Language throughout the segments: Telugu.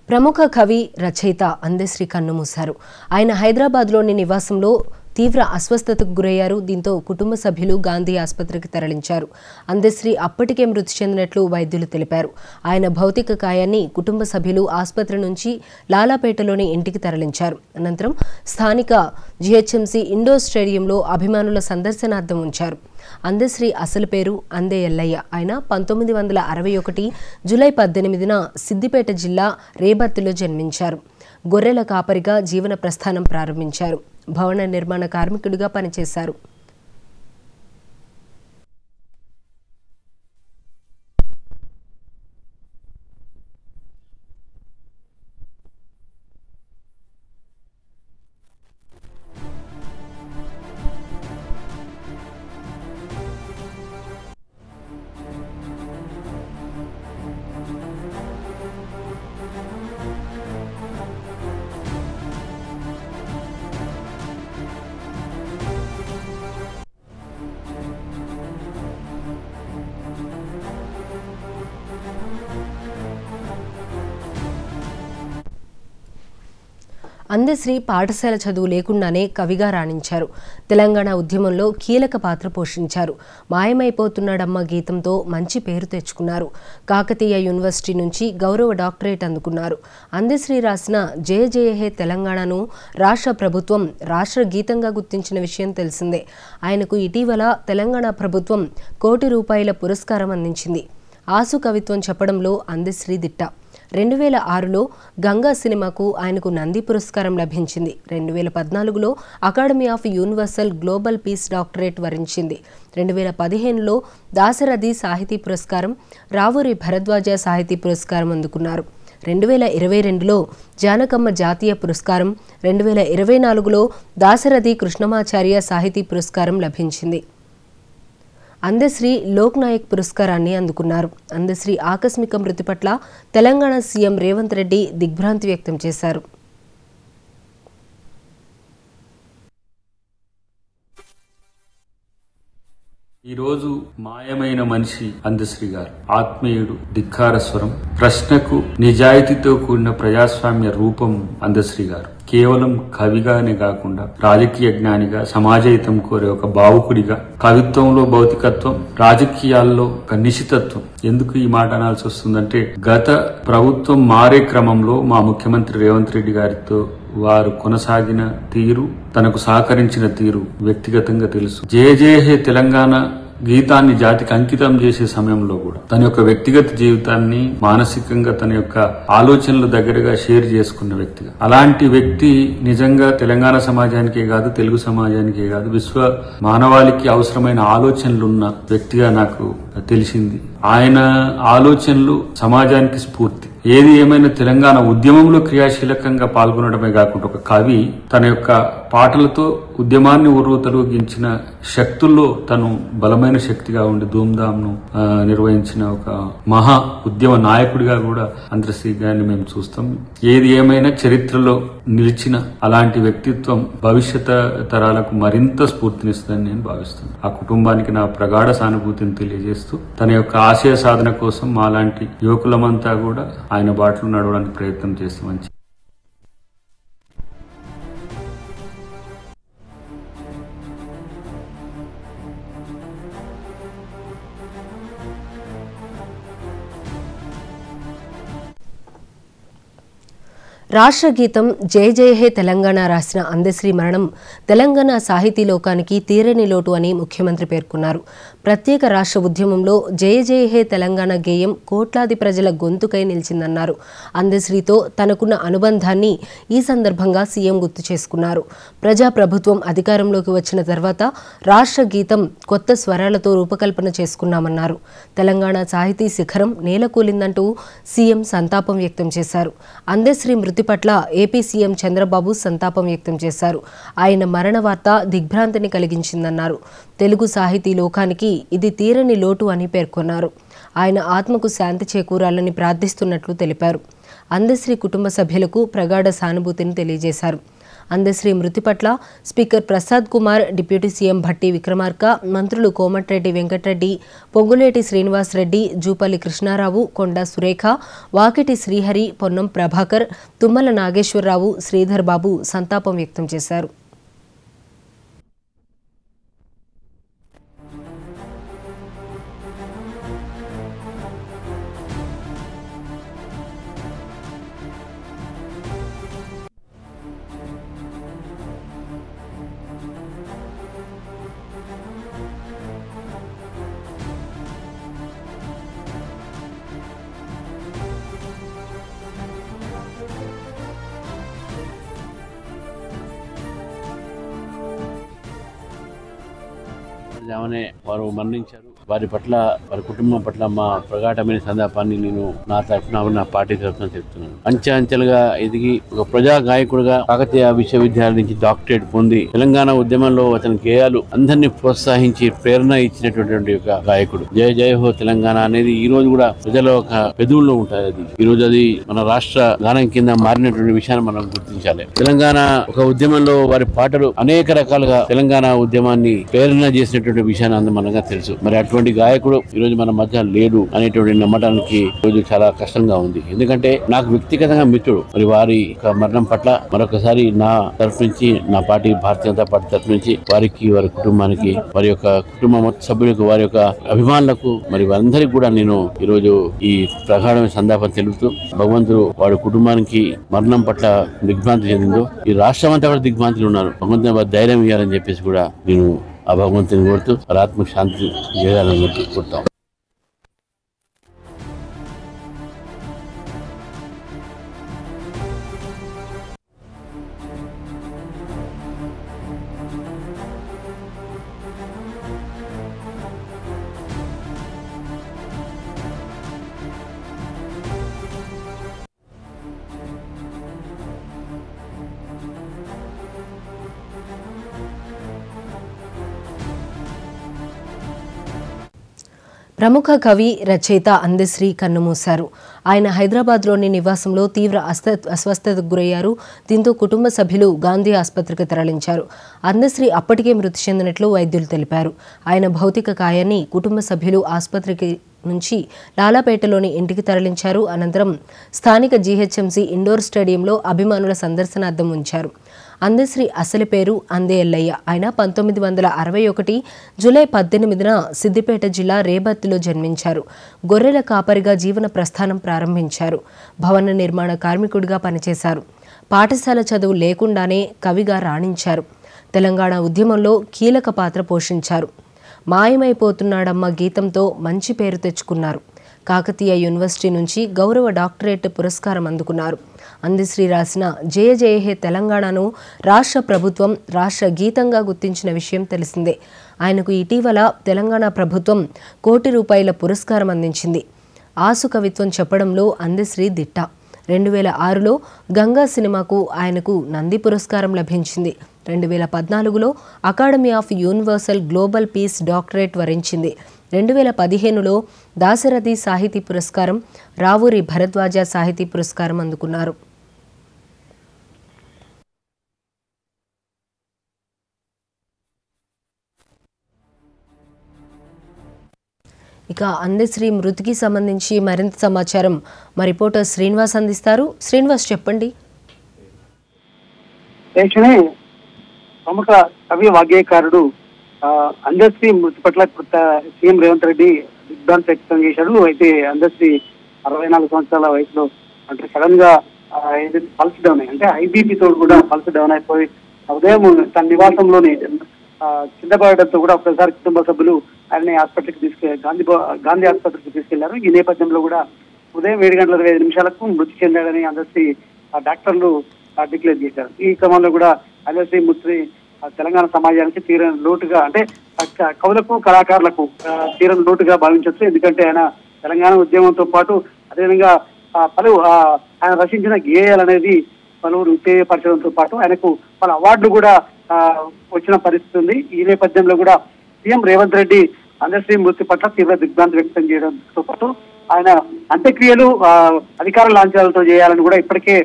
ప్రముఖ కవి రచయిత అందశ్రీ కన్నుమూశారు. ఆయన హైదరాబాద్లోని నివాసంలో తీవ్ర అస్వస్థతకు గురయ్యారు. దీంతో కుటుంబ సభ్యులు గాంధీ ఆసుపత్రికి తరలించారు. అందశ్రీ అప్పటికే మృతి చెందినట్లు వైద్యులు తెలిపారు. ఆయన భౌతిక కాయాన్ని కుటుంబ సభ్యులు ఆసుపత్రి నుంచి లాలాపేటలోని ఇంటికి తరలించారు. అనంతరం స్థానిక జిహెచ్ఎంసీ ఇండోర్ స్టేడియంలో అభిమానుల సందర్శనార్థం ఉంచారు. అందశ్రీ అసలు పేరు అందే ఎల్లయ్య. ఆయన 1961 జూలై 18న సిద్దిపేట జిల్లా రేబత్తిలో జన్మించారు. గొర్రెల కాపరిగా జీవన ప్రస్థానం ప్రారంభించారు. భవన నిర్మాణ కార్మికుడిగా పనిచేశారు. అందశ్రీ పాఠశాల చదువు లేకుండానే కవిగా రాణించారు. తెలంగాణ ఉద్యమంలో కీలక పాత్ర పోషించారు. మాయమైపోతున్నాడమ్మ గీతంతో మంచి పేరు తెచ్చుకున్నారు. కాకతీయ యూనివర్సిటీ నుంచి గౌరవ డాక్టరేట్ అందుకున్నారు. అందశ్రీ రాసిన జయ జయ హే తెలంగాణను రాష్ట్ర ప్రభుత్వం రాష్ట్ర గీతంగా గుర్తించిన విషయం తెలిసిందే. ఆయనకు ఇటీవల తెలంగాణ ప్రభుత్వం ₹1 కోటి పురస్కారం అందించింది. ఆసు కవిత్వం చెప్పడంలో అందశ్రీ దిట్ట. 2006లో గంగా సినిమాకు ఆయనకు నంది పురస్కారం లభించింది. 2014లో academy of universal global peace doctorate వరించింది. 2015లో దాశరథి సాహితీ పురస్కారం, రావూరి భరద్వాజ సాహితీ పురస్కారం అందుకున్నారు. 2022లో జానకమ్మ జాతీయ పురస్కారం, 2024లో దాశరథి కృష్ణమాచార్య సాహితీ పురస్కారం లభించింది. అందశ్రీ లోక్ నాయక్ పురస్కారాన్ని అందుకున్నారు. అందశ్రీ ఆకస్మిక మృతి పట్ల తెలంగాణ సీఎం రేవంత్ రెడ్డి దిగ్భ్రాంతి వ్యక్తం చేశారు. ఈరోజు మాయమైన మనిషి అందశ్రీ గారు. ఆత్మీయుడు, ధిక్కార స్వరం, ప్రశ్నకు నిజాయితీతో కూడిన ప్రజాస్వామ్య రూపం అందశ్రీ గారు. కేవలం కవిగానే కాకుండా రాజకీయ జ్ఞానిగా, సమాజహితం కోరే ఒక భావుకుడిగా, కవిత్వంలో భౌతికత్వం, రాజకీయాల్లో ఒక నిశితత్వం. ఎందుకు ఈ మాట అనాల్సి వస్తుందంటే, గత ప్రభుత్వం మారే క్రమంలో మా ముఖ్యమంత్రి రేవంత్ రెడ్డి గారితో వారు కొనసాగిన తీరు, తనకు సహకరించిన తీరు వ్యక్తిగతంగా తెలుసు. జయ జయ హే తెలంగాణ గీతాన్ని జాతికి అంకితం చేసే సమయంలో కూడా తన యొక్క వ్యక్తిగత జీవితాన్ని, మానసికంగా తన యొక్క ఆలోచనలు దగ్గరగా షేర్ చేసుకున్న వ్యక్తిగా, అలాంటి వ్యక్తి నిజంగా తెలంగాణ సమాజానికే కాదు, తెలుగు సమాజానికే కాదు, విశ్వ మానవాళికి అవసరమైన ఆలోచనలు ఉన్న వ్యక్తిగా నాకు తెలిసింది. ఆయన ఆలోచనలు సమాజానికి స్ఫూర్తి. ఏది ఏమైనా తెలంగాణ ఉద్యమంలో క్రియాశీలకంగా పాల్గొనడమే కాకుండా ఒక కవి తన యొక్క పాటలతో ఉద్యమాన్ని ఉర్రూతలూగించిన శక్తుల్లో తను బలమైన శక్తిగా ఉండి ధూమ్ధామ్ను నిర్వహించిన ఒక మహా ఉద్యమ నాయకుడిగా కూడా అందశ్రీ గారిని మేము చూస్తాం. ఏది ఏమైనా చరిత్రలో నిలిచిన అలాంటి వ్యక్తిత్వం భవిష్యత్ తరాలకు మరింత స్ఫూర్తినిస్తుందని నేను భావిస్తున్నాను. ఆ కుటుంబానికి నా ప్రగాఢ సానుభూతిని తెలియజేస్తూ తన యొక్క ఆశయ సాధన కోసం మాలాంటి యువకులమంతా కూడా ఆయన బాటలో నడవడానికి ప్రయత్నం చేస్తామని. రాష్ట్ర గీతం జయ జయ హే తెలంగాణ రాసిన అందశ్రీ మరణం తెలంగాణ సాహితీ లోకానికి తీరని లోటు అని ముఖ్యమంత్రి పేర్కొన్నారు. ప్రత్యేక రాష్ట్ర ఉద్యమంలో జయ జయ హే తెలంగాణ గేయం కోట్లాది ప్రజల గొంతుకై నిలిచిందన్నారు. అందశ్రీతో తనకున్న అనుబంధాన్ని ఈ సందర్భంగా సీఎం గుర్తు చేసుకున్నారు. ప్రజాప్రభుత్వం అధికారంలోకి వచ్చిన తర్వాత రాష్ట్ర గీతం కొత్త స్వరాలతో రూపకల్పన చేసుకున్నామన్నారు. తెలంగాణ సాహితీ శిఖరం నేలకూలిందంటూ సీఎం సంతాపం వ్యక్తం చేశారు. అందశ్రీ మృతి మృతి పట్ల ఏపీ సీఎం చంద్రబాబు సంతాపం వ్యక్తం చేశారు. ఆయన మరణ వార్త దిగ్భ్రాంతిని కలిగించిందన్నారు. తెలుగు సాహితీ లోకానికి ఇది తీరని లోటు అని పేర్కొన్నారు. ఆయన ఆత్మకు శాంతి చేకూరాలని ప్రార్థిస్తున్నట్లు తెలిపారు. అందశ్రీ కుటుంబ సభ్యులకు ప్రగాఢ సానుభూతిని తెలియజేశారు. అందశ్రీ మృతి పట్ల speaker Prasad Kumar, deputy CM Bhatti Vikramarka, మంత్రులు కోమటిరెడ్డి వెంకటరెడ్డి, పొంగులేటి శ్రీనివాస్ రెడ్డి, జూపల్లి కృష్ణారావు, కొండా సురేఖ, వాకిటి శ్రీహరి, పొన్నం ప్రభాకర్, తుమ్మల నాగేశ్వరరావు, శ్రీధర్ బాబు సంతాపం వ్యక్తం చేశారు. వారు మరణించారు. వారి పట్ల, వారి కుటుంబం పట్ల మా ప్రగాఢమైన సంతాపాన్ని నేను నా తరఫున, నా పార్టీ తరఫున చెప్తున్నాను. అంచెలుగా ఎదిగి ఒక ప్రజా గాయకుడిగా కాకతీయ విశ్వవిద్యాలయం నుంచి డాక్టరేట్ పొంది తెలంగాణ ఉద్యమంలో అతని గేయాలు అందరినీ ప్రోత్సహించి ప్రేరణ ఇచ్చినటువంటి ఒక గాయకుడు. జయ జయ హో తెలంగాణ అనేది ఈ రోజు కూడా ప్రజల ఒక పెదవుల్లో ఉంటుంది. అది ఈ రోజు అది మన రాష్ట్ర గానం కింద మారినటువంటి విషయాన్ని మనం గుర్తించాలి. తెలంగాణ ఒక ఉద్యమంలో వారి పాటలు అనేక రకాలుగా తెలంగాణ ఉద్యమాన్ని ప్రేరణ చేసినటువంటి విషయాన్ని అందమనగా తెలుసు. మరి అటువంటి గాయకుడు ఈ రోజు మన మధ్య లేడు అనేటువంటి నమ్మడానికి రోజు చాలా కష్టంగా ఉంది. ఎందుకంటే నాకు వ్యక్తిగతంగా మిత్రుడు. మరి వారి మరణం పట్ల మరొకసారి నా తరఫు నుంచి, నా పార్టీ భారతీయ జనతా పార్టీ తరఫు నుంచి వారికి, వారి కుటుంబానికి, వారి యొక్క కుటుంబ సభ్యులకు, వారి యొక్క అభిమానులకు, మరి వారందరికీ కూడా నేను ఈ రోజు ఈ ప్రగాఢమైన సంతాపం తెలుపుతూ, భగవంతుడు వాడి కుటుంబానికి మరణం పట్ల దిగ్భ్రాంతి చెందిందో, ఈ రాష్ట్రం అంతా కూడా దిగ్భ్రాంతిలో ఉన్నారు. భగవంతుని వారి ధైర్యం ఇవ్వాలని చెప్పేసి కూడా నేను ఆ భగవంతుని కోరుతూ ఆత్మకు శాంతి చేయాలని కోరుతాం. ప్రముఖ కవి, రచయిత అందశ్రీ కన్నుమూశారు. ఆయన హైదరాబాద్లోని నివాసంలో తీవ్ర అస్వస్థతకు గురయ్యారు. దీంతో కుటుంబ సభ్యులు గాంధీ ఆసుపత్రికి తరలించారు. అందశ్రీ అప్పటికే మృతి చెందినట్లు వైద్యులు తెలిపారు. ఆయన భౌతిక కాయాన్ని కుటుంబ సభ్యులు ఆసుపత్రికి నుంచి లాలాపేటలోని ఇంటికి తరలించారు. అనంతరం స్థానిక జీహెచ్ఎంసీ ఇండోర్ స్టేడియంలో అభిమానుల సందర్శనార్థం ఉంచారు. అందశ్రీ అసలు పేరు అందే ఎల్లయ్య. ఆయన 1961 జూలై 18న సిద్దిపేట జిల్లా రేబత్తిలో జన్మించారు. గొర్రెల కాపరిగా జీవన ప్రస్థానం ప్రారంభించారు. భవన నిర్మాణ కార్మికుడిగా పనిచేశారు. పాఠశాల చదువు లేకుండానే కవిగా రాణించారు. తెలంగాణ ఉద్యమంలో కీలక పాత్ర పోషించారు. మాయమైపోతున్నాడమ్మ గీతంతో మంచి పేరు తెచ్చుకున్నారు. కాకతీయ యూనివర్సిటీ నుంచి గౌరవ డాక్టరేట్ పురస్కారం అందుకున్నారు. అందశ్రీ రాసిన జయ జయ హే తెలంగాణను రాష్ట్ర ప్రభుత్వం రాష్ట్ర గీతంగా గుర్తించిన విషయం తెలిసిందే. ఆయనకు ఇటీవల తెలంగాణ ప్రభుత్వం ₹1,00,00,000 పురస్కారం అందించింది. ఆసు కవిత్వం చెప్పడంలో అందశ్రీ దిట్ట. 2006లో గంగా సినిమాకు ఆయనకు నంది పురస్కారం లభించింది. 2014లో academy of universal global peace doctorate వరించింది. 2015లో దాశరథి సాహితీ పురస్కారం, రావూరి భరద్వాజ సాహితీ పురస్కారం అందుకున్నారు. ఇక అందశ్రీ మృతికి సంబంధించి మరింత సమాచారం మా రిపోర్టర్ శ్రీనివాస్ అందిస్తారు. శ్రీనివాస్ చెప్పండి. ప్రముఖ కవి వాగ్గేయకారుడు అందశ్రీ మృతి పట్ల సీఎం రేవంత్ రెడ్డి దిగ్భ్రాంతి వ్యక్తం చేశాడు. అయితే అందశ్రీ 64 సంవత్సరాల వయసులో అంటే సడన్ గా పల్స్ డౌన్ అయ్యి, అంటే ఐబీపీ తోడు కూడా పల్స్ డౌన్ అయిపోయి ఉదయం తన నివాసంలోని కింద పడడంతో కూడా ఒకసారి కుటుంబ సభ్యులు ఆయన్ని ఆసుపత్రికి గాంధీ ఆసుపత్రికి తీసుకెళ్లారు. ఈ నేపథ్యంలో కూడా ఉదయం 7:25 మృతి చెందాడని అందశ్రీ డాక్టర్లు డిక్లేర్ చేశారు. ఈ క్రమంలో కూడా అందశ్రీ మృతి తెలంగాణ సమాజానికి తీరని లోటుగా, అంటే కవులకు, కళాకారులకు తీరని లోటుగా భావించవచ్చు. ఎందుకంటే ఆయన తెలంగాణ ఉద్యమంతో పాటు అదేవిధంగా ఆయన రచించిన గేయాలు అనేది పలువురు ఉత్తేజపరచడంతో పాటు ఆయనకు పలు అవార్డులు కూడా వచ్చిన పరిస్థితి ఉంది. ఈ నేపథ్యంలో కూడా సీఎం రేవంత్ రెడ్డి అందశ్రీ మృతి పట్ల తీవ్ర దిగ్భ్రాంతి వ్యక్తం చేయడంతో పాటు ఆయన అంత్యక్రియలు అధికార లాంఛనాలతో చేయాలని కూడా ఇప్పటికే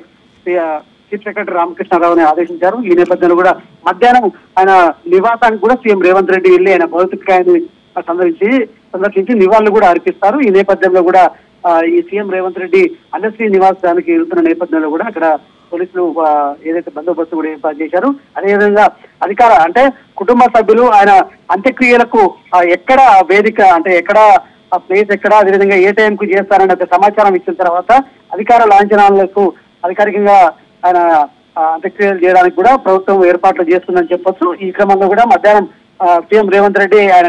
చీఫ్ సెక్రటరీ రామకృష్ణారావుని ఆదేశించారు. ఈ నేపథ్యంలో కూడా మధ్యాహ్నం ఆయన నివాసానికి కూడా సీఎం రేవంత్ రెడ్డి వెళ్లి ఆయన భౌతికాయాన్ని సందర్శించి నివాళులు కూడా అర్పిస్తారు. ఈ నేపథ్యంలో కూడా ఈ సీఎం రేవంత్ రెడ్డి అందశ్రీ నివాసానికి వెళ్తున్న నేపథ్యంలో కూడా అక్కడ పోలీసులు ఏదైతే బందోబస్తు కూడా ఏర్పాటు చేశారు. అదేవిధంగా అంటే కుటుంబ సభ్యులు ఆయన అంత్యక్రియలకు ఎక్కడ వేదిక అంటే ఎక్కడ ప్లేస్ ఎక్కడ అదేవిధంగా ఏ టైంకు చేస్తారనే సమాచారం ఇచ్చిన తర్వాత అధికార లాంఛనాలకు అధికారికంగా ఆయన అంత్యక్రియలు చేయడానికి కూడా ప్రభుత్వం ఏర్పాట్లు చేస్తుందని చెప్పొచ్చు. ఈ క్రమంలో కూడా మధ్యాహ్నం సీఎం రేవంత్ రెడ్డి ఆయన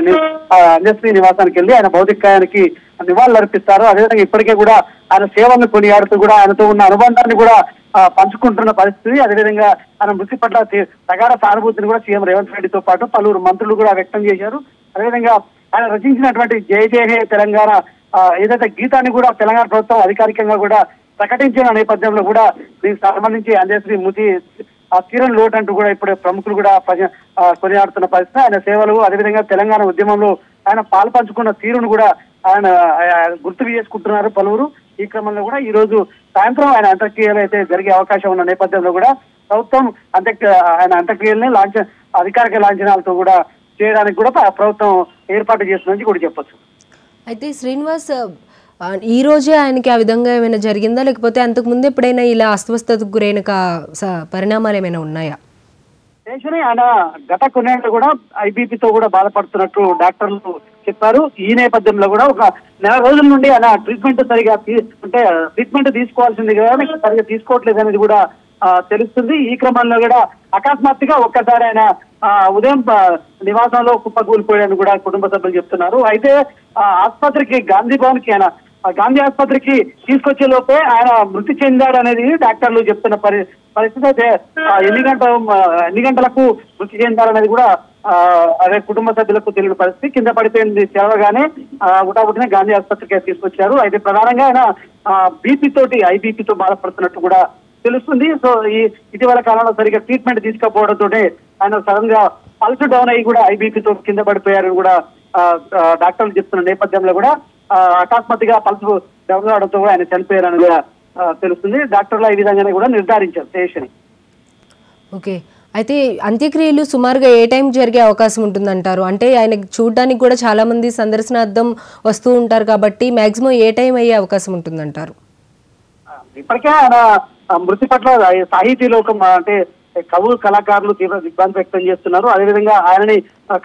అందశ్రీ నివాసానికి వెళ్లి ఆయన భౌతికాయానికి నివాళులు అర్పిస్తారు. అదేవిధంగా ఇప్పటికే కూడా ఆయన సేవలను కొనియాడుతూ కూడా ఆయనతో ఉన్న అనుబంధాన్ని కూడా పంచుకుంటున్న పరిస్థితి. అదేవిధంగా ఆయన మృతి పట్ల ప్రగాఢ సానుభూతిని కూడా సీఎం రేవంత్ రెడ్డితో పాటు పలువురు మంత్రులు కూడా వ్యక్తం చేశారు. అదేవిధంగా ఆయన రచించినటువంటి జై జై హే తెలంగాణ ఏదైతే గీతాన్ని కూడా తెలంగాణ ప్రభుత్వం అధికారికంగా కూడా ప్రకటించిన నేపథ్యంలో కూడా దీనికి సంబంధించి అందశ్రీ మృతి తీరని లోటు అంటూ కూడా ఇప్పుడు ప్రముఖులు కూడా కొనియాడుతున్న పరిస్థితి. ఆయన సేవలు అదేవిధంగా తెలంగాణ ఉద్యమంలో ఆయన పాల్పంచుకున్న తీరును కూడా ఆయన గుర్తు చేసుకుంటున్నారు పలువురు. ఈ క్రమంలో కూడా ఈ రోజు సాయంత్రం ఆయన అంత్యక్రియలు అయితే జరిగే అవకాశం ఉన్న నేపథ్యంలో కూడా ప్రభుత్వం ఆయన అంత్యక్రియల్ని అధికారిక లాంఛనాలతో కూడా చేయడానికి కూడా ప్రభుత్వం ఏర్పాటు చేస్తుందని కూడా చెప్పొచ్చు. అయితే శ్రీనివాస్, ఈ రోజే ఆయనకి ఆ విధంగా ఏమైనా జరిగిందా, లేకపోతే అంతకు ముందు ఎప్పుడైనా ఇలా అస్వస్థతకు గురైన పరిణామాలు ఏమైనా ఉన్నాయా? ఆయన గత కొన్నేళ్ళు కూడా ఐబీపీతో కూడా బాధపడుతున్నట్టు డాక్టర్లు చెప్పారు. ఈ నేపథ్యంలో కూడా ఒక నెల రోజుల నుండి ఆయన ట్రీట్మెంట్ సరిగా ట్రీట్మెంట్ తీసుకోవాల్సింది కదా సరిగా తీసుకోవట్లేదు అనేది కూడా తెలుస్తుంది. ఈ క్రమంలో కూడా అకస్మాత్తుగా ఒక్కసారి ఆయన ఉదయం నివాసంలో కుప్పకూలిపోయాడని కూడా కుటుంబ సభ్యులు చెప్తున్నారు. అయితే ఆసుపత్రికి గాంధీ ఆసుపత్రికి తీసుకొచ్చే లోపే ఆయన మృతి చెందాడు అనేది డాక్టర్లు చెప్తున్న పరిస్థితి. అయితే ఎన్ని గంటలకు మృతి చెందారనేది కూడా అదే కుటుంబ సభ్యులకు తెలియని పరిస్థితి. కింద పడిపోయింది తెలవగానే ఉటాబుటినే గాంధీ ఆసుపత్రికి తీసుకొచ్చారు. అయితే ప్రధానంగా ఆయన ఐబీపీతో బాధపడుతున్నట్టు కూడా తెలుస్తుంది. సో ఇటీవల కాలంలో సరిగ్గా ట్రీట్మెంట్ తీసుకోకపోవడంతో ఆయన సడన్ గా పల్స్ డౌన్ అయ్యి కూడా ఐబీపీతో కింద పడిపోయారని కూడా డాక్టర్లు చెప్తున్న నేపథ్యంలో కూడా అకస్మాత్తుగా పల్స్ డౌన్ అవడంతో కూడా ఆయన చనిపోయారని కూడా తెలుస్తుంది. డాక్టర్లు ఈ విధంగానే కూడా నిర్ధారించారు శేషని. ఓకే, అయితే అంత్యక్రియలు సుమారుగా ఏ టైం జరిగే అవకాశం ఉంటుందంటారు? అంటే ఆయన చూడడానికి కూడా చాలా మంది సందర్శనార్థం వస్తూ ఉంటారు కాబట్టి మాక్సిమం ఏ టైం అయ్యే అవకాశం ఉంటుందంటారు? ఇప్పటికే ఆయన మృతి పట్ల సాహితీ లోకం అంటే కళాకారులు తీవ్ర దిగ్భ్రాంతి వ్యక్తం చేస్తున్నారు. అదేవిధంగా ఆయనని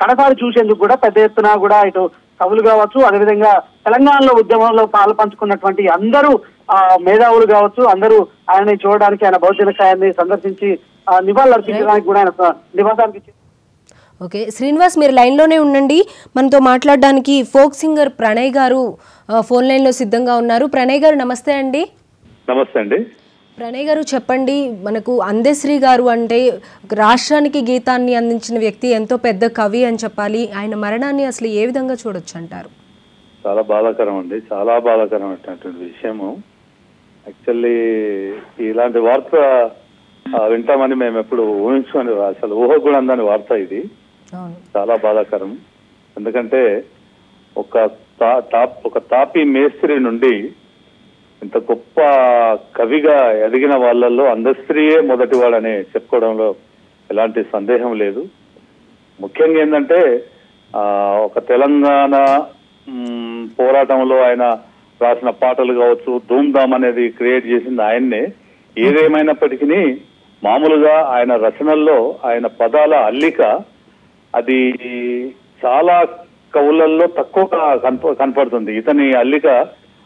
కడసారి చూసేందుకు కూడా పెద్ద ఎత్తున కూడా ఇటు కవులు కావచ్చు, అదేవిధంగా తెలంగాణలో ఉద్యమంలో పాలు పంచుకున్నటువంటి అందరూ మేధావులు కావచ్చు, అందరూ ఆయనని చూడడానికి ఆయన భౌతికాయాన్ని సందర్శించి నివాళులు అర్పించడానికి కూడా ఆయన నివాసానికి. ఓకే శ్రీనివాస్, మీరు లైన్లోనే ఉండండి. మనతో మాట్లాడడానికి ఫోక్ సింగర్ ప్రణయ్ గారు ఫోన్ లైన్లో సిద్ధంగా ఉన్నారు. ప్రణయ్ గారు నమస్తే అండి. నమస్తే అండి. ప్రణయ్ గారు చెప్పండి, మనకు అందశ్రీ గారు అంటే రాష్ట్రానికి గీతాన్ని అందించిన వ్యక్తి, ఎంతో పెద్ద కవి అని చెప్పాలి. ఆయన మరణాన్ని అసలు ఏ విధంగా చూడొచ్చు అంటారు? చాలా బాధాకరం అండి, చాలా బాధాకరమైనటువంటి విషయము. యాక్చువల్లీ ఇలాంటి వార్త వింటామని మేము ఎప్పుడు ఊహించుకొని అసలు ఊహ కూడా అందని వార్త ఇది. చాలా బాధాకరం. ఎందుకంటే ఒక తాపీ మేస్త్రి నుండి ఇంత గొప్ప కవిగా ఎదిగిన వాళ్ళల్లో అందశ్రీయే మొదటివాడని చెప్పుకోవడంలో ఎలాంటి సందేహం లేదు. ముఖ్యంగా ఏంటంటే ఒక తెలంగాణ పోరాటంలో ఆయన రాసిన పాటలు కావచ్చు, ధూమ్ధామ్ అనేది క్రియేట్ చేసింది ఆయన్నే. ఏదేమైనప్పటికీ మామూలుగా ఆయన రచనల్లో ఆయన పదాల అల్లిక అది చాలా కవులలో తక్కువగా కనపడుతుంది. ఇతని అల్లిక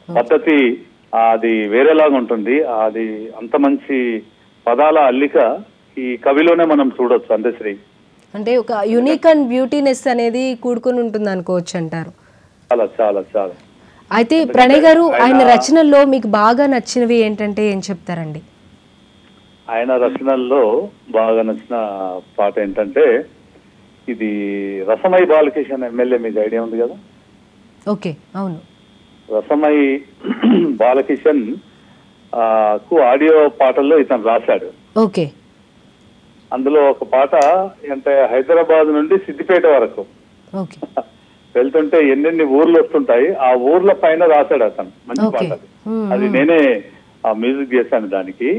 పద్ధతి అది వేరేలాగా ఉంటుంది. అది అంత మంచి పదాల అల్లిక ఈ కవిలోనే మనం చూడొచ్చు. అందశ్రీ అంటే ఒక యూనిక్ అండ్ బ్యూటీనెస్ అనేది కూడుకొని ఉంటుంది అనుకోవచ్చు అంటారు. చాలా చాలా చాలా. అయితే ప్రణయ్ గారు, ఆయన రచనల్లో మీకు బాగా నచ్చినవి ఏంటంటే ఏం చెప్తారండి? ఆయన రచనల్లో బాగా నచ్చిన పాట ఏంటంటే ఇది రసమై బాలకిషన్ ఎమ్మెల్యే, మీకు ఐడియా ఉంది కదా? ఓకే, అవును. రసమై బాలకిషన్ కు ఆడియో పాటల్లో ఇతను రాశాడు. ఓకే. అందులో ఒక పాట అంటే హైదరాబాద్ నుండి సిద్దిపేట వరకు ఓకే. వెళ్తుంటే ఎన్నెన్ని ఊర్లు వస్తుంటాయి, ఆ ఊర్ల పైన రాశాడు అతను. మంచి పాట అది. అది నేనే ఆ మ్యూజిక్ చేశాను దానికి.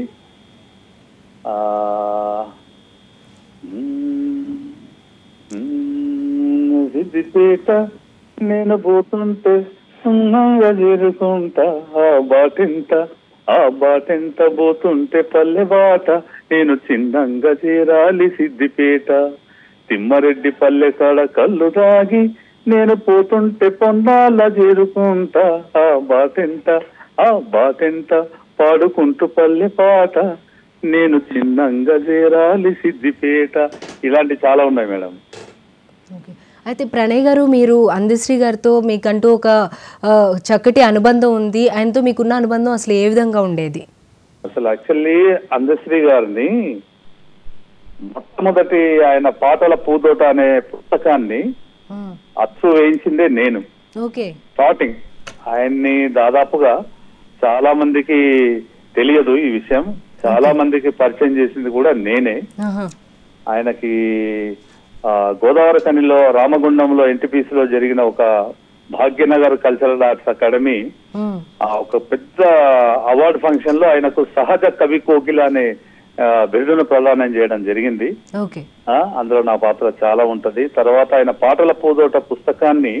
సిద్దిపేట నేను పోతుంటే సున్నంగా చేరుకుంటా, ఆ బాటెంత పోతుంటే పల్లె బాట, నేను చిన్నంగా చేరాలి సిద్దిపేట. తిమ్మారెడ్డి పల్లె కాడ కళ్ళు తాగి నేను పోతుంటే పొన్నాల చేరుకుంటా, ఆ బాటెంత పాడుకుంటూ పల్లె పాట, నేను చిన్నంగా చేరాలి సిద్దిపేట. ఇలాంటి చాలా ఉన్నాయి మేడం. అయితే ప్రణయ్ గారు, మీరు అందశ్రీ గారితో మీకంటూ ఒక చక్కటి అనుబంధం ఉంది. ఆయనతో మీకున్న అనుబంధం అసలు ఏ విధంగా ఉండేది? అసలు యాక్చువల్లీ అందశ్రీ గారిని మొట్టమొదటి ఆయన పాటల పూదోట అనే పుస్తకాన్ని అచ్చు వేయించిందే నేను. స్టార్టింగ్ ఆయన్ని దాదాపుగా చాలా మందికి తెలియదు ఈ విషయం, చాలా మందికి పరిచయం చేసింది కూడా నేనే. ఆయనకి గోదావరి కనిలో రామగుండంలో NTPC లో జరిగిన ఒక భాగ్యనగర్ కల్చరల్ ఆర్ట్స్ అకాడమీ ఒక పెద్ద అవార్డు ఫంక్షన్ లో ఆయనకు సహజ కవి కోకిల అనే బిరుదును ప్రదానం చేయడం జరిగింది. అందులో నా పాత్ర చాలా ఉంటది. తర్వాత ఆయన పాటల పూదోట పుస్తకాన్ని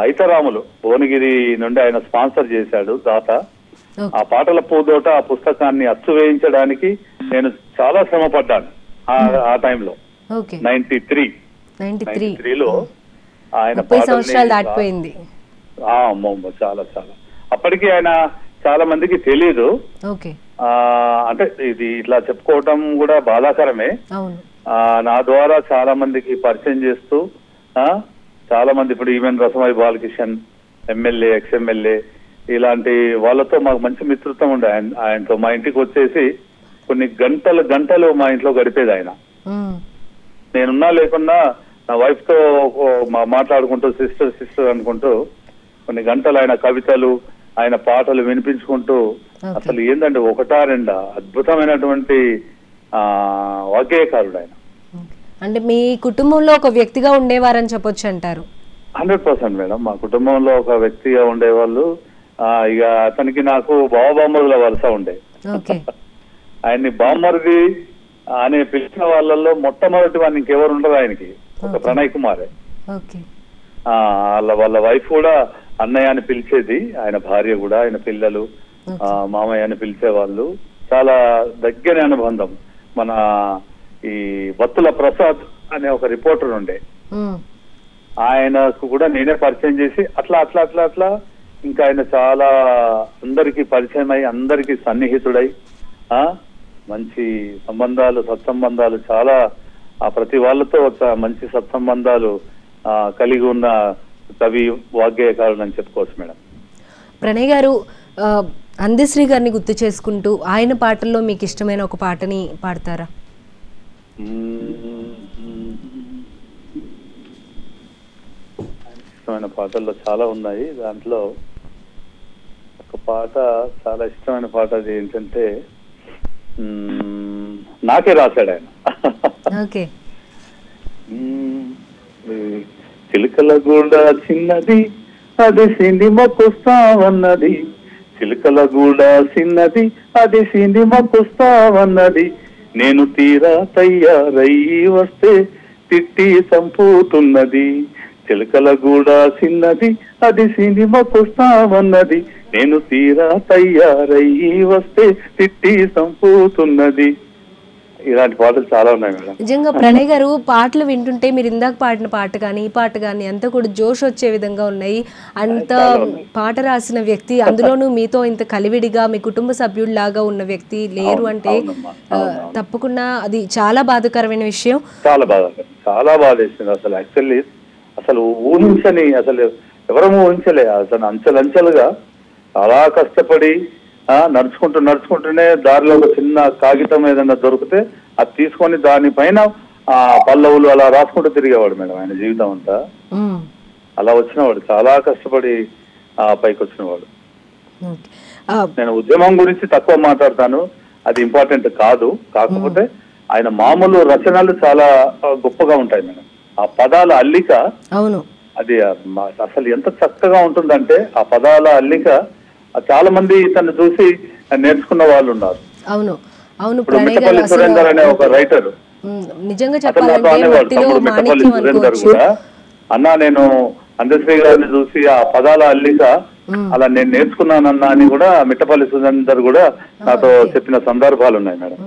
ఐతరాములు భువనగిరి నుండి ఆయన స్పాన్సర్ చేశాడు దాత. ఆ పాటల పూదోట ఆ పుస్తకాన్ని అచ్చు వేయించడానికి నేను చాలా శ్రమ పడ్డాను ఆ టైంలో. 93లో ఆయన దాటిపోయింది. చాలా అప్పటికి ఆయన చాలా మందికి తెలియదు. అంటే ఇది ఇట్లా చెప్పుకోవటం కూడా బాధాకరమే. నా ద్వారా చాలా మందికి పరిచయం చేస్తూ చాలా మంది ఇప్పుడు even Rasamayi Balakishan MLA, ex-MLA ఇలాంటి వాళ్ళతో మాకు మంచి మిత్రత్వం ఉండే. ఆయనతో మా ఇంటికి వచ్చేసి కొన్ని గంటలు మా ఇంట్లో గడిపేది ఆయన. నేనున్నా లేకున్నా నా వైఫ్ తో మాట్లాడుకుంటూ సిస్టర్ అనుకుంటూ కొన్ని గంటలు ఆయన కవితలు, ఆయన పాటలు వినిపించుకుంటూ అసలు ఏంటంటే ఒకటా రెండా అద్భుతమైనటువంటి వాగ్గేయకారుడు ఆయన. అంటే మీ కుటుంబంలో ఒక వ్యక్తిగా ఉండేవారని చెప్పొచ్చు అంటారు? 100% మేడం, మా కుటుంబంలో ఒక వ్యక్తిగా ఉండేవాళ్ళు. ఇక అతనికి నాకు బావబామ్మరుల వరుస ఉండే. ఆయన్ని బామ్మరిది అని పిలిచిన వాళ్ళల్లో మొట్టమొదటి వాడిని ఇంకెవరు ఉండరు ఆయనకి, ఒక ప్రణయ్ కుమారే. వాళ్ళ వైఫ్ కూడా అన్నయ్య అని పిలిచేది, ఆయన భార్య కూడా, ఆయన పిల్లలు మామయ్య అని పిలిచేవాళ్ళు. చాలా దగ్గర అనుబంధం. మన ఈ బత్తుల ప్రసాద్ అనే ఒక రిపోర్టర్ ఉండే, ఆయనకు కూడా నేనే పరిచయం చేసి అట్లా ఇంకా ఆయన చాలా అందరికి పరిచయం అయి అందరికి సన్నిహితుడై మంచి సంబంధాలు, సత్సంబంధాలు చాలా ప్రతి వాళ్ళతో మంచి సత్సంబంధాలు కలిగి ఉన్న కవి, వాగ్గేయకారుడు అని చెప్పుకోవచ్చు మేడం. ప్రణయ్ గారు, అందశ్రీ గారిని గుర్తు చేసుకుంటూ ఆయన పాటల్లో మీకు ఇష్టమైన ఒక పాటని పాడతారా? ఇష్టమైన పాటల్లో చాలా ఉన్నాయి. దాంట్లో ఒక పాట చాలా ఇష్టమైన పాట, అది ఏంటంటే నాకే రాశాడు ఆయన. చిలుకల గూడ చిన్నది అది సినిమాకొస్తావన్నది, చిలుకల గూడ చిన్నది అది సినిమాకొస్తావన్నది, నేను తీరా తయ్యారయ్యి వస్తే తిట్టి చంపుతున్నది, చిలుకల గూడ చిన్నది అది సినిమాకొస్తావన్నది, నేను తీరా తయ్యారయ్యి వస్తే తిట్టి చంపుతున్నది. ఇలాంటి పాటలు చాలా ఉన్నాయి మేడం. నిజంగా ప్రణయ్ గారు, పాటలు వింటుంటే మీరు ఇందాక పాడిన పాట కానీ ఈ పాట కానీ అంతా కూడా జోష్ వచ్చే విధంగా ఉన్నాయి. అంత పాట రాసిన వ్యక్తి, అందులోనూ మీతో ఇంత కలివిడిగా మీ కుటుంబ సభ్యుడిలాగా ఉన్న వ్యక్తి లేరు అంటే తప్పకుండా అది చాలా బాధాకరమైన విషయం. చాలా బాధేసింది. అసలు యాక్చువల్లీ అసలు ఊహించని, అసలు ఎవరము ఊహించలే. అసలు అంచెలంచెలుగా చాలా కష్టపడి నడుచుకుంటూనే దారిలో ఒక చిన్న కాగితం ఏదైనా దొరికితే అది తీసుకొని దానిపైన పల్లవులు అలా రాసుకుంటూ తిరిగేవాడు మేడం. ఆయన జీవితం అంతా అలా వచ్చినవాడు, చాలా కష్టపడి పైకి వచ్చినవాడు. నేను ఉద్యమం గురించి తక్కువ మాట్లాడతాను, అది ఇంపార్టెంట్ కాదు. కాకపోతే ఆయన మామూలు రచనలు చాలా గొప్పగా ఉంటాయి మేడం. ఆ పదాల అల్లిక, అవును, అది అసలు ఎంత చక్కగా ఉంటుందంటే ఆ పదాల అల్లిక చాలా మంది తను చూసి నేర్చుకున్న వాళ్ళు ఉన్నారు. అవును అవును. మిట్టపల్లి సురేందర్ అనే ఒక రైటర్ నిజంగా అతను నాతో అనేవాడు, తమ్ముడు మిట్టపల్లి సురేందర్ కూడా, అన్నా నేను అందశ్రీ గారిని చూసి ఆ పదాల అల్లిక అలా నేను నేర్చుకున్నానన్నా అని కూడా మిట్టపల్లి సురేందర్ కూడా నాతో చెప్పిన సందర్భాలు ఉన్నాయి మేడం.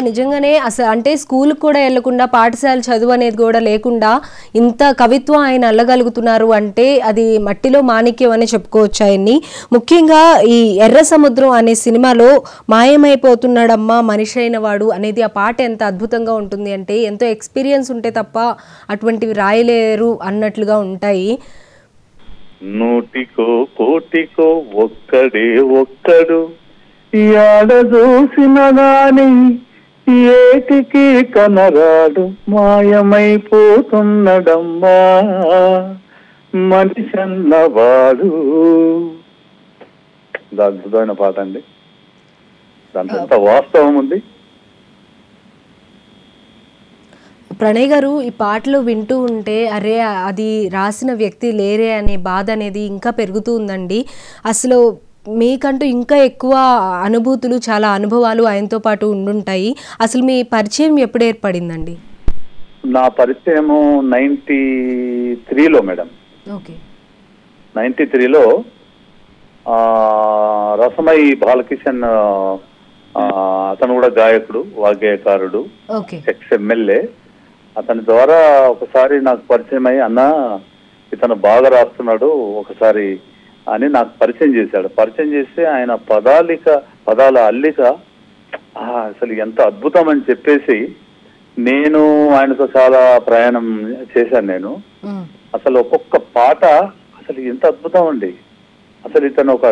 నిజంగానే అసలు అంటే స్కూల్ కూడా వెళ్లకుండా పాఠశాల చదువు అనేది కూడా లేకుండా ఇంత కవిత్వం ఆయన అల్లగలుగుతున్నారు అంటే అది మట్టిలో మాణిక్యం అని చెప్పుకోవచ్చు ఆయన్ని. ముఖ్యంగా ఈ ఎర్ర సముద్రం అనే సినిమాలో మాయమైపోతున్నాడమ్మా మనిషి అయిన వాడు అనేది ఆ పాట ఎంత అద్భుతంగా ఉంటుంది అంటే ఎంతో ఎక్స్పీరియన్స్ ఉంటే తప్ప అటువంటివి రాయలేరు అన్నట్లుగా ఉంటాయి. నూటికో కోటికో ఒక్కడే ఒక్కడు యాడ చూసిన గాని ఏటికి కనరాడు మాయమైపోతున్నడమ్మా మనిషి అన్నవాడు. అద్భుతమైన పాట అండి, దాంట్లో ఎంత వాస్తవం ఉంది. ప్రణయ్ గారు, ఈ పాటలు వింటూ ఉంటే అరే అది రాసిన వ్యక్తి లేరే అనే బాధ అనేది ఇంకా పెరుగుతూ ఉందండి. అసలు మీకంటూ ఇంకా ఎక్కువ అనుభూతులు, చాలా అనుభవాలు ఆయనతో పాటు ఉండుంటాయి. అసలు మీ పరిచయం ఎప్పుడు ఏర్పడిందండి? నా పరిచయము 93లో మేడం. ఓకే. 93లో రసమయి బాలకిషన్, అతను కూడా గాయకుడు, వాగ్గేయకారుడు, ఎక్స్-ఎమ్మెల్యే, అతని ద్వారా ఒకసారి నాకు పరిచయం అయ్యి, అన్న ఇతను బాగా రాస్తున్నాడు ఒకసారి అని నాకు పరిచయం చేశాడు. పరిచయం చేస్తే ఆయన పదాల అల్లిక అసలు ఎంత అద్భుతం అని చెప్పేసి నేను ఆయనతో చాలా ప్రయాణం చేశాను. నేను అసలు ఒక్కొక్క పాట అసలు ఎంత అద్భుతం అండి. అసలు ఇతను ఒక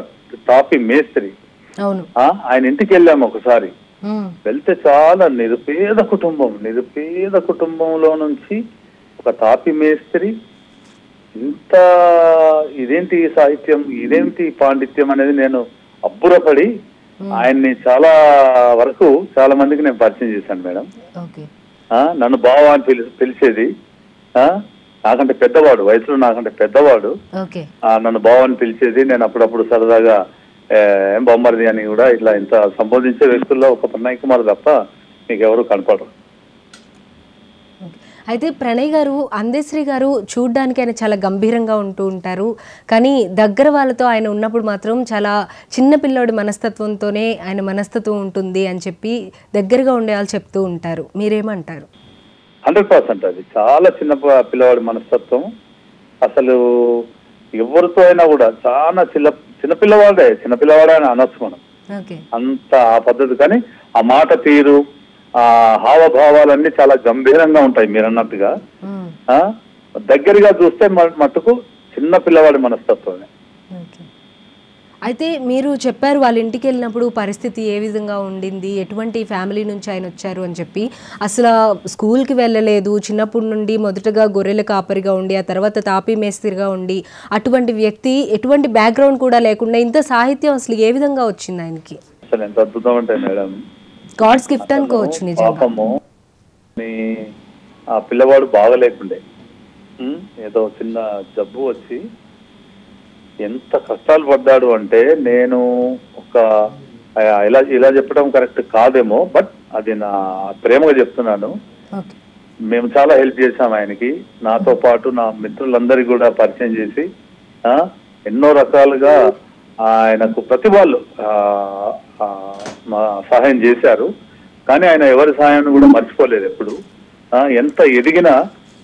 తాపి మేస్త్రి. ఆయన ఇంటికి వెళ్ళాము ఒకసారి. వెళ్తే చాలా నిరుపేద కుటుంబంలో నుంచి ఒక తాపి మేస్త్రి, ఇంత ఇదేంటి సాహిత్యం, ఇదేంటి పాండిత్యం అనేది నేను అబ్బురపడి ఆయన్ని చాలా వరకు చాలా మందికి నేను పరిచయం చేశాను మేడం. నన్ను బావా అని పిలిచేది, నాకంటే పెద్దవాడు, వయసులో నాకంటే పెద్దవాడు, నన్ను బావా అని పిలిచేది. నేను అప్పుడప్పుడు సరదాగా ఏం బొమ్మరిది అని కూడా ఇట్లా ఇంత సంబోధించే వ్యక్తుల్లో ఒక ప్రణయ్ కుమార్ తప్ప మీకు ఎవరు కనపడరు. అయితే ప్రణయ్ గారు, అందశ్రీ గారు చూడ్డానికి ఆయన చాలా గంభీరంగా ఉంటూ ఉంటారు, కానీ దగ్గర వాళ్ళతో ఆయన ఉన్నప్పుడు మాత్రం చాలా చిన్న పిల్లోడి మనస్తత్వంతోనే ఆయన మనస్తత్వం ఉంటుంది అని చెప్పి దగ్గరగా ఉండే వాళ్ళు చెప్తూ ఉంటారు. మీరేమంటారు? 100% అది చాలా చిన్న పిల్లవాడి మనస్తత్వం. అసలు ఎవరితో అయినా కూడా చాలా చిన్నపిల్లవాడే అని అనొచ్చు మనం, అంత ఆ పద్ధతి. కానీ ఆ మాట తీరు, ఆ హావభావాలన్నీ చాలా గంభీరంగా ఉంటాయి. మీరు అన్నట్టుగా దగ్గరగా చూస్తే మట్టుకు చిన్న పిల్లవాడి మనస్తత్వమే. అయితే మీరు చెప్పారు వాళ్ళ ఇంటికి వెళ్ళినప్పుడు పరిస్థితి ఏ విధంగా ఉండింది, ఎటువంటి ఫ్యామిలీ నుంచి ఆయన వచ్చారు అని చెప్పి. అసలు స్కూల్కి వెళ్ళలేదు, చిన్నప్పటి నుండి మొదటగా గొర్రెల కాపరిగా ఉండి ఆ తర్వాత తాపీ మేస్త్రిగా ఉండి అటువంటి వ్యక్తి, ఎటువంటి బ్యాక్గ్రౌండ్ కూడా లేకుండా ఇంత సాహిత్యం అసలు ఏ విధంగా వచ్చింది ఆయనకి? అసలు ఎంత అద్భుతం ఉంటాయి మేడం, గాడ్స్ గిఫ్ట్ అనుకోవచ్చు. నిజంగా ఆ పిల్లవాడు బాగలేకుండే, ఏదో చిన్న జబ్బు వచ్చి ఎంత కష్టాలు పడ్డాడు అంటే, నేను ఒక ఇలా చెప్పడం కరెక్ట్ కాదేమో, బట్ అది నా ప్రేమగా చెప్తున్నాను. మేము చాలా హెల్ప్ చేశాం ఆయనకి. నాతో పాటు నా మిత్రులందరికీ కూడా పరిచయం చేసి ఎన్నో రకాలుగా ఆయనకు ప్రతి వాళ్ళు సహాయం చేశారు. కానీ ఆయన ఎవరి సహాయాన్ని కూడా మర్చిపోలేదు ఎప్పుడు. ఎంత ఎదిగినా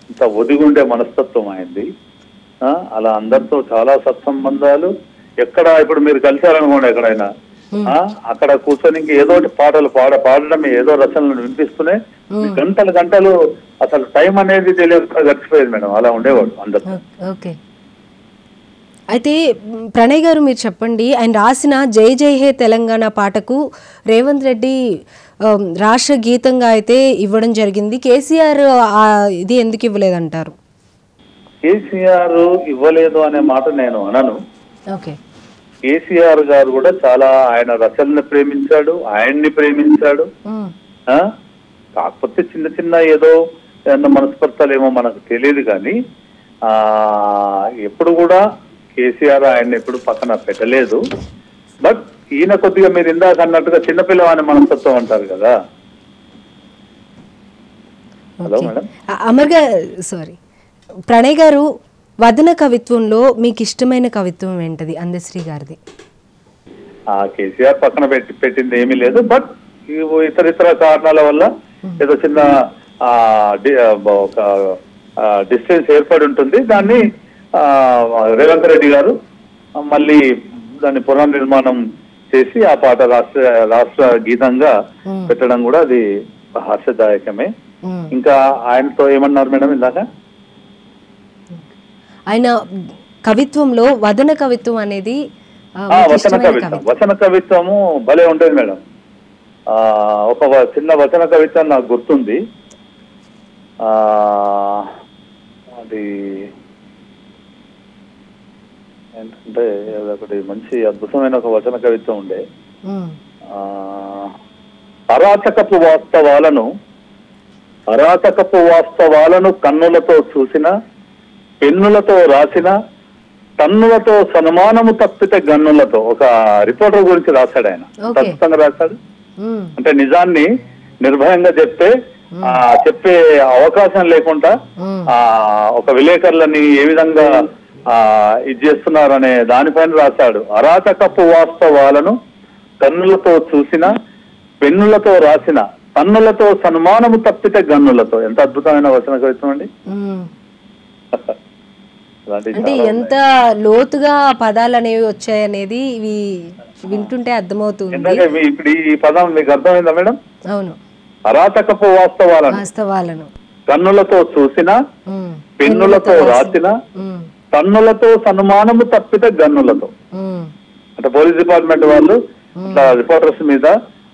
ఇంత ఒదిగుండే మనస్తత్వం ఆయనది. అలా అందరితో చాలా సత్సంబంధాలు. ఎక్కడ ఇప్పుడు మీరు కలిశారనుకోండి ఎక్కడైనా, అక్కడ కూర్చొని ఏదో పాటలు పాడడమే, ఏదో రచనలు వినిపిస్తూనే గంటలు అసలు టైం అనేది తెలియకుండా గడిచిపోయేది మేడం. అలా ఉండేవాడు అందరు. అయితే ప్రణయ్ గారు మీరు చెప్పండి, ఆయన రాసిన జై జై హే తెలంగాణ పాటకు రేవంత్ రెడ్డి రాష్ట్ర గీతంగా అయితే ఇవ్వడం జరిగింది. కేసీఆర్ ఇది ఎందుకు ఇవ్వలేదంటారు? కేసీఆర్ ఇవ్వలేదు అనే మాట నేను అనను. కేసీఆర్ గారు కూడా చాలా ఆయన రచనని ప్రేమించాడు, ఆయన్ని ప్రేమించాడు. కాకపోతే చిన్న చిన్న ఏదో మనస్పర్ధలేమో మనకు తెలియదు, కానీ ఎప్పుడు కూడా కేసీఆర్ ఆయన్ని ఎప్పుడు పక్కన పెట్టలేదు. బట్ ఈయన కొద్దిగా మీరు ఇందాక అన్నట్టుగా చిన్నపిల్లవాని మనస్తత్వం అంటారు కదా. Hello madam. ప్రణయ్ గారు, వదన కవిత్వంలో మీకు ఇష్టమైన కవిత్వం ఏంటది అందశ్రీ గారిది? కేసీఆర్ పక్కన పెట్టింది ఏమీ లేదు. బట్ ఇతర కారణాల వల్ల ఏదో చిన్న ఒక డిస్టెన్స్ ఏర్పడి ఉంటుంది. దాన్ని రేవంత్ రెడ్డి గారు మళ్ళీ దాన్ని పునర్నిర్మాణం చేసి ఆ పాట రాష్ట్ర గీతంగా పెట్టడం కూడా అది హర్షదాయకమే. ఇంకా ఆయనతో ఏమన్నారు మేడం ఇందాక? ఆయన కవిత్వంలో వదన కవిత్వం అనేది వచన కవిత్వము భలే ఉంటుంది మేడం. ఒక చిన్న వచన కవిత్వం నాకు గుర్తుంది. అది ఏంటంటే అదొకటి మంచి అద్భుతమైన ఒక వచన కవిత్వం ఉండే. అరాచకపు వాస్తవాలను కన్నులతో చూసిన, పెన్నులతో రాసిన, టన్నులతో సన్మానము తప్పితే గన్నులతో. ఒక రిపోర్టర్ గురించి రాశాడు ఆయన, అద్భుతంగా రాశాడు. అంటే నిజాన్ని నిర్భయంగా చెప్పే అవకాశం లేకుండా ఒక విలేకరులని ఏ విధంగా ఇది చేస్తున్నారనే దానిపైన రాశాడు. అరాచకపు వాస్తవాలను కన్నులతో చూసిన, పెన్నులతో రాసిన, కన్నులతో సన్మానము తప్పితే గన్నులతో. ఎంత అద్భుతమైన వచన కవిత్వం అండి. అంటే ఎంత లోతుగా పదాలు అనేవి వచ్చాయనేది ఇవి వింటుంటే అర్థమవుతుంది. ఇప్పుడు ఈ పదం మీకు అర్థమైందా మేడం? అవును. అరాచకపు వాస్తవాలను కన్నులతో చూసిన, పెన్నులతో రాసిన, కన్నులతో సన్మానము తప్పితే గన్నులతో. అంటే పోలీస్ డిపార్ట్మెంట్ వాళ్ళు రిపోర్టర్స్ మీద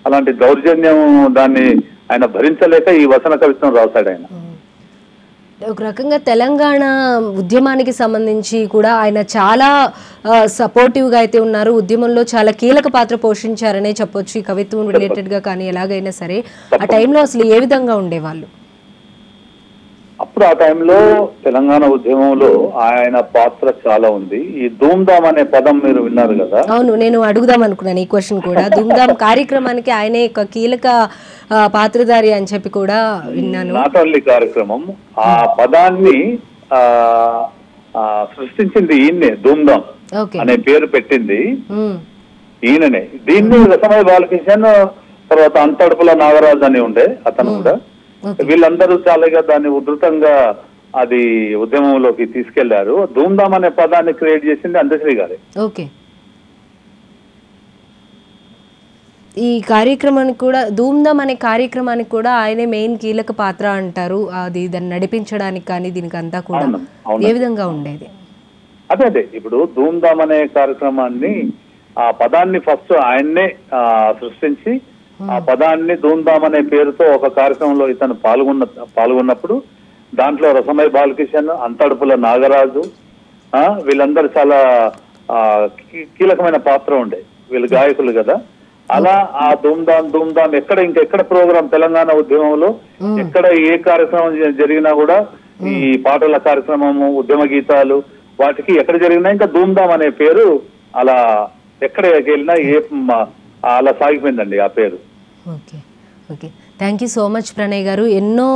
అలాంటి దౌర్జన్యం దాన్ని ఆయన భరించలేక ఈ వచన కవిత్వం రాశాడు ఆయన. ఒక రకంగా తెలంగాణ ఉద్యమానికి సంబంధించి కూడా ఆయన చాలా సపోర్టివ్గా అయితే ఉన్నారు. ఉద్యమంలో చాలా కీలక పాత్ర పోషించారనే చెప్పొచ్చు ఈ కవిత్వం రిలేటెడ్గా. కానీ ఎలాగైనా సరే ఆ టైంలో అసలు ఏ విధంగా ఉండేవాళ్ళు? అప్పుడు ఆ టైంలో తెలంగాణ ఉద్యమంలో ఆయన పాత్ర చాలా ఉంది. ఈ ధూమ్ధామ్ అనే పదం మీరు విన్నారు కదా? అవును, నేను అడుగుదాం అనుకున్నాను ఈ క్వశ్చన్ కూడా. ధూమ్ధామ్ కార్యక్రమానికి ఆయనే ఒక కీలక పాత్రధారి అని చెప్పి కూడా విన్నాను. నాట్ ఓన్లీ కార్యక్రమం, ఆ పదాన్ని సృష్టించింది ఈయన్నే. ధూమ్ధామ్ అనే పేరు పెట్టింది ఈయననే. దీన్ని రసమయ బాలకిషన్, తర్వాత అంతడుపుల నాగరాజు అని ఉండే అతను కూడా, వీళ్ళందరూ చాలా దాన్ని ఉధృతంగా అది ఉద్యమంలోకి తీసుకెళ్లారు. ధూమ్ధామ్ అనే పదాన్ని క్రియేట్ చేసింది అందశ్రీ గారే. ఓకే. ఈ కార్యక్రమానికి కూడా, ధూమ్ధామ్ అనే కార్యక్రమానికి కూడా ఆయనే మెయిన్ కీలక పాత్ర అంటారు. అది దాన్ని నడిపించడానికి కానీ దీనికి అంతా కూడా ఏ విధంగా ఉండేది? అదే ఇప్పుడు ధూమ్ధామ్ అనే కార్యక్రమాన్ని, ఆ పదాన్ని ఫస్ట్ ఆయన్నే సృష్టించి ఆ పదాన్ని ధూమ్ధామ్ అనే పేరుతో ఒక కార్యక్రమంలో ఇతను పాల్గొన్నప్పుడు దాంట్లో రసమయ బాలకిషన్, అంతడుపుల నాగరాజు వీళ్ళందరూ చాలా కీలకమైన పాత్ర ఉండే. వీళ్ళు గాయకులు కదా. అలా ఆ ధూమ్ధామ్ ఇంకెక్కడ ప్రోగ్రాం తెలంగాణ ఉద్యమంలో ఎక్కడ ఏ కార్యక్రమం జరిగినా కూడా ఈ పాటల కార్యక్రమము, ఉద్యమ గీతాలు వాటికి ఎక్కడ జరిగినా ఇంకా ధూమ్ధామ్ అనే పేరు అలా ఎక్కడ వెళ్ళినా అలా సాగిపోయిందండి ఆ పేరు. Okay okay, thank you so much Pranay గారు. ఎన్నో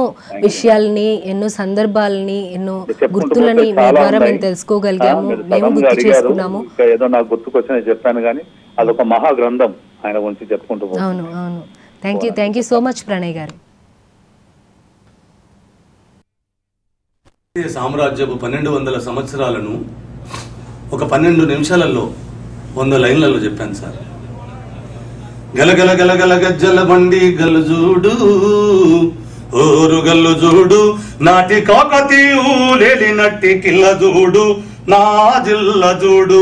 విషయాలని, ఎన్నో సందర్భాలని, ఎన్నో గుర్తులని మీ ద్వారా మేము తెలుసుకోగలిగాము, మేము గుర్తు చేసుకున్నాము. ఏదో నాకు గుర్తుకొచ్చిన చెప్పాను కానీ అదొక మహా గ్రంథం ఆయన గురించి చెప్పుకుంటూ. అవును అవును, thank you so much Pranay గారు. సామ్రాజ్యపు 1200 సంవత్సరాలను ఒక 12 నిమిషాలలో 100 లైన్లలో చెప్పాను సార్. గలగల గలగల గజ్జల బండి గల్లు చూడు, ఓరు గల్లు చూడు, నాటి కాకతీయులేలి నట్టి కిల్ల చూడు, నా జిల్ల చూడు,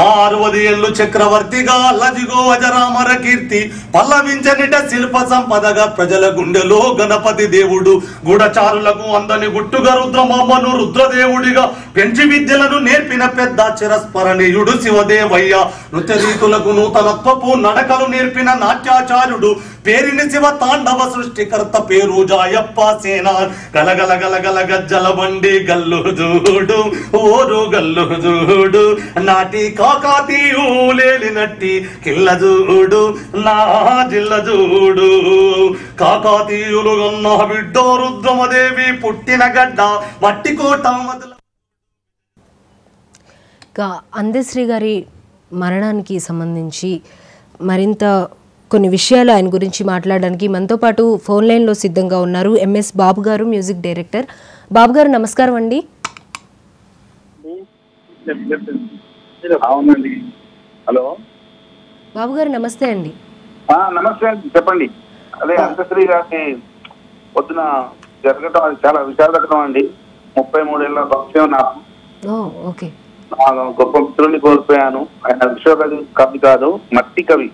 60 ఏళ్ళు చక్రవర్తిగా లజిగో అజరామర కీర్తి పల్లవించనిట శిల్ప సంపదగా ప్రజల గుండెలో గణపతి దేవుడు గూఢచారులకు అందని గుట్టుగా రుద్రమామను రుద్రదేవుడిగా పెంచి విద్యలను నేర్పిన పెద్ద చిరస్మరణీయుడు శివదేవయ్య నృత్య రీతులకు నూతనత్వపు నడకలు నేర్పిన నాట్యాచార్యుడు పేరిని శివ తాండవ సృష్టికర్త పేరు జాయప్ప సేనా గలగల గలగల గజ్జల బండి గల్లు జూడు ఓరు గల్లు జూడు నాటి కాకాతీయులేలినట్టి కిల్ల జూడు నా జిల్ల జూడు కాకాతీయులు ఉన్న బిడ్డ రుద్రమదేవి పుట్టిన గడ్డ మట్టి కోట మొదల. అందశ్రీ గారి మరణానికి సంబంధించి మరింత కొన్ని విషయాలు ఆయన గురించి మాట్లాడడానికి మనతో పాటు ఫోన్ లైన్లో సిద్ధంగా ఉన్నారు ఎంఎస్ బాబు గారు, మ్యూజిక్ డైరెక్టర్. బాబు గారు నమస్కారం అండి. అవునండి. హలో బాబు గారు నమస్తే అండి. నమస్తే అండి, చెప్పండి. అదే అంత్యశ్రీ గారిని పొద్దున జరగటం అది చాలా విషాదకరం అండి. 33 ఏళ్ళ భక్ష్యం నాకు. ఓకే. గొప్ప మిత్రుల్ని కోల్పోయాను. ఆయన విశ్వకవి కవి కాదు, మట్టి కవి,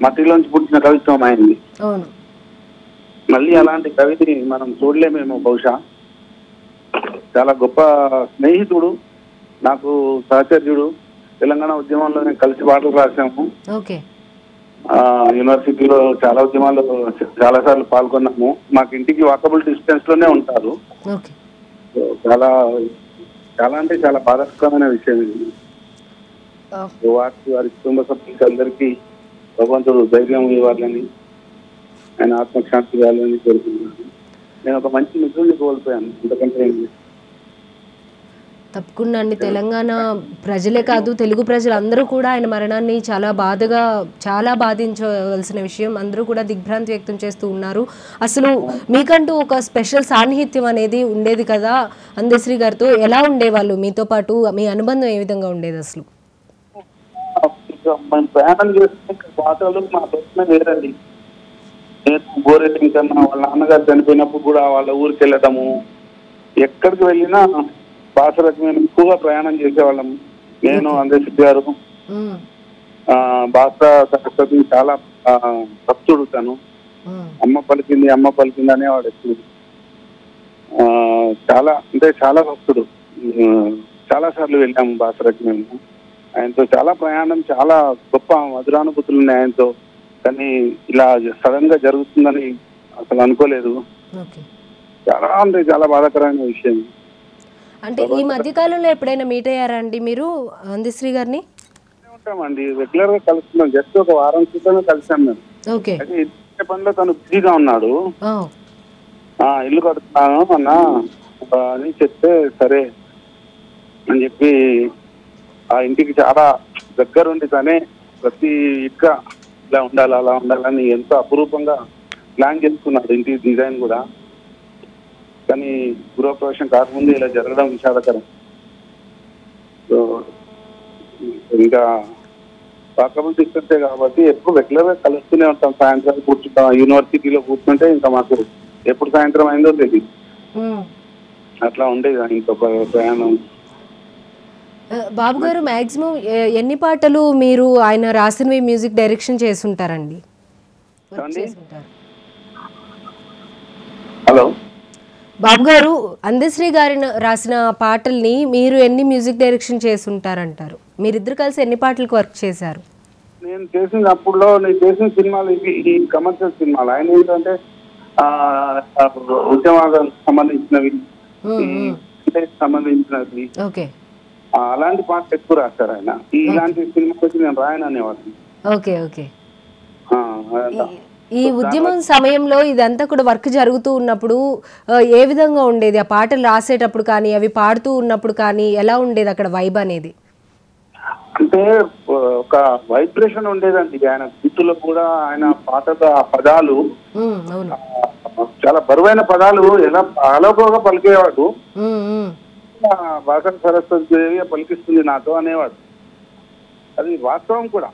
మట్టిలోంచి పుట్టిన కవిత్వం అయింది. మళ్ళీ అలాంటి కవిని మనం చూడలేమేమో బహుశా. చాలా గొప్ప స్నేహితుడు, నాకు సహచర్యుడు. తెలంగాణ ఉద్యమంలో నేను కలిసి పాటలు రాసాము. యూనివర్సిటీలో చాలా ఉద్యమాల్లో చాలా సార్లు పాల్గొన్నాము. మాకు ఇంటికి వాకబుల్ డిస్టెన్స్ లోనే ఉంటారు. చాలా చాలా అంటే చాలా బాధాకరమైన విషయం ఇది. వారి కుటుంబ సభ్యులకి అందరికీ భగవంతుడు ధైర్యం ఇవ్వాలని, ఆయన ఆత్మశాంతి ఇవ్వాలని కోరుకుంటున్నాను. నేను ఒక మంచి మిత్రుడిని కోల్పోయాను, ఎందుకంటే తప్పకుండా అండి. తెలంగాణ ప్రజలే కాదు, తెలుగు ప్రజలందరూ కూడా ఆయన మరణాన్ని చాలా బాధించవలసిన విషయం. అందరూ కూడా దిగ్భ్రాంతి వ్యక్తం చేస్తూ ఉన్నారు. అసలు మీకంటూ ఒక స్పెషల్ సాన్నిహిత్యం అనేది ఉండేది కదా అందశ్రీ గారితో. ఎలా ఉండేవాళ్ళు మీతో పాటు? మీ అనుబంధం ఏ విధంగా ఉండేది అసలు? మనం ప్రయాణం చేస్తే పాటలు మా ప్రశ్న వేరండి. నేను బోరెడ్డి కన్నా వాళ్ళ నాన్నగారు చనిపోయినప్పుడు కూడా వాళ్ళ ఊరికి వెళ్ళటము, ఎక్కడికి వెళ్ళినా బాసరకమైన ఎక్కువగా ప్రయాణం చేసేవాళ్ళం. నేను అందశ్రీ గారు, బాసర సరస్వతి చాలా భక్తుడు తను. అమ్మ పలికింది అనేవాడు ఎప్పుడు. చాలా భక్తుడు. చాలా సార్లు వెళ్ళాము బాసరకి మేము. ఆయనతో చాలా ప్రయాణం, చాలా గొప్ప మధురానుభూతులు ఉన్నాయి ఆయనతో. కానీ ఇలా సడన్ గా జరుగుతుందని అసలు అనుకోలేదు. చాలా బాధాకరమైన విషయం. అంటే ఈ మధ్య కాలంలో ఎప్పుడైనా మీట్ అయ్యారా అండి మీరు అందశ్రీ గారిని? ఉంటామండి, రెగ్యులర్ గా కలుస్తున్నాం. జస్ట్ ఒక వారం క్రితమే కలిసాం మేము. అయితే ఇచ్చే పనిలో తను బిజీగా ఉన్నాడు. ఇల్లు కడుతున్నాను అన్నా అని చెప్తే సరే అని చెప్పి ఆ ఇంటికి చాలా దగ్గరుండి తనే ప్రతి ఇటుక ఇలా ఉండాలి అలా ఉండాలని ఎంతో అపురూపంగా ప్లాన్ చేసుకున్నాడు ఇంటి డిజైన్ కూడా. కానీ గృహప్రవేశం కాకముందు ఇలా జరగడం విషాదకరం. సో ఇంకా వాకబుల్ డిస్టెన్సే కాబట్టి ఎప్పుడు రెగ్యులర్ గా కలుస్తూనే ఉంటాం. సాయంత్రం కూర్చుంటాం, యూనివర్సిటీలో కూర్చుంటే ఇంకా మాకు ఎప్పుడు సాయంత్రం అయిందో తెలియదు. అట్లా ఉండేది ఇంకొక ప్రయాణం. బాబు గారు మాక్సిమం ఎన్ని పాటలు మీరు ఆయన రాసినవి మ్యూజిక్ డైరెక్షన్ చేసుంటారండి? హలో బాబు గారు, అందశ్రీ గారి రాసిన పాటల్ని మీరు ఎన్ని మ్యూజిక్ డైరెక్షన్ చేసుంటారంటారు? మీరిద్దరు కలిసి ఎన్ని పాటలకు వర్క్ చేశారు? నేను చేసిన అప్పుడులో నేను చేసిన సినిమాలు ఈ కమర్షియల్ సినిమాలు. ఆయన ఏంటంటే ఉద్యమాలకు సంబంధించినవి, సంబంధించినవి, అలాంటి పాటలు ఎక్కువ రాస్తారు ఆయన. ఇలాంటి సినిమాలకి నేను రాయను అనేవాడిని. ఈ ఉద్యమం సమయంలో ఇదంతా కూడా వర్క్ జరుగుతూ ఉన్నప్పుడు ఏ విధంగా ఉండేది? ఆ పాటలు రాసేటప్పుడు కానీ, అవి పాడుతూ ఉన్నప్పుడు కానీ ఎలా ఉండేది అక్కడ వైబ్ అనేది? అంటే ఒక వైబ్రేషన్ ఉండేదండి ఆయన గీతులో కూడా. ఆయన పాటలో ఆ పదాలు చాలా బరువైన పదాలు ఎలా అలోకంగా పలికేవాడు. బాసర సరస్వతి దేవి పలికిస్తుంది నాతో అనేవాడు. అది వాస్తవం కూడా.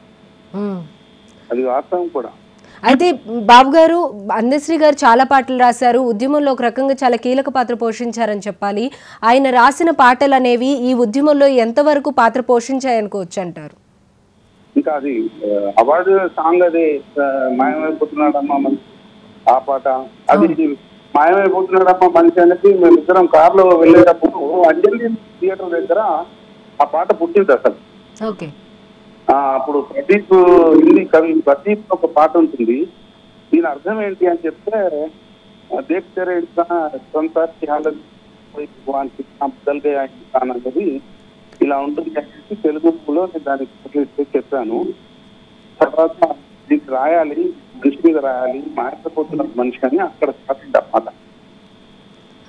అయితే బాబు గారు, అందశ్రీ గారు చాలా పాటలు రాశారు, ఉద్యమంలో ఒక రకంగా చాలా కీలక పాత్ర పోషించారని చెప్పాలి. ఆయన రాసిన పాటలు అనేవి ఈ ఉద్యమంలో ఎంతవరకు పాత్ర పోషించాయనుకోవచ్చు అంటారు? ఇంకా అది అవార్డు సాంగ్ అది మాయమైపోతున్నాడమ్మా మనిషి, ఆ పాట అది మాయమైపోతున్నాడమ్మా మనిషి అనేది మేమిద్దరం కారులో వెళ్ళేటప్పుడు అంజలి థియేటర్ దగ్గర ఆ పాట పుట్టింది అసలు. ఓకే. అప్పుడు ప్రదీప్, హిందీ కవి ప్రదీప్ ఒక పాట ఉంటుంది, దీని అర్థం ఏంటి అని చెప్తే దేఖ్తే సంసార్ హాలత్ బదల్ గయా ఇన్సాన్ అనేది ఇలా ఉంటుంది అని తెలుగులో నేను దానికి చెప్పాను. తర్వాత దీనికి రాయాలి, మనిషి మీద రాయాలి, మాయకపోతున్న మనిషి అని అక్కడ స్టార్ట్ అన్నమాట.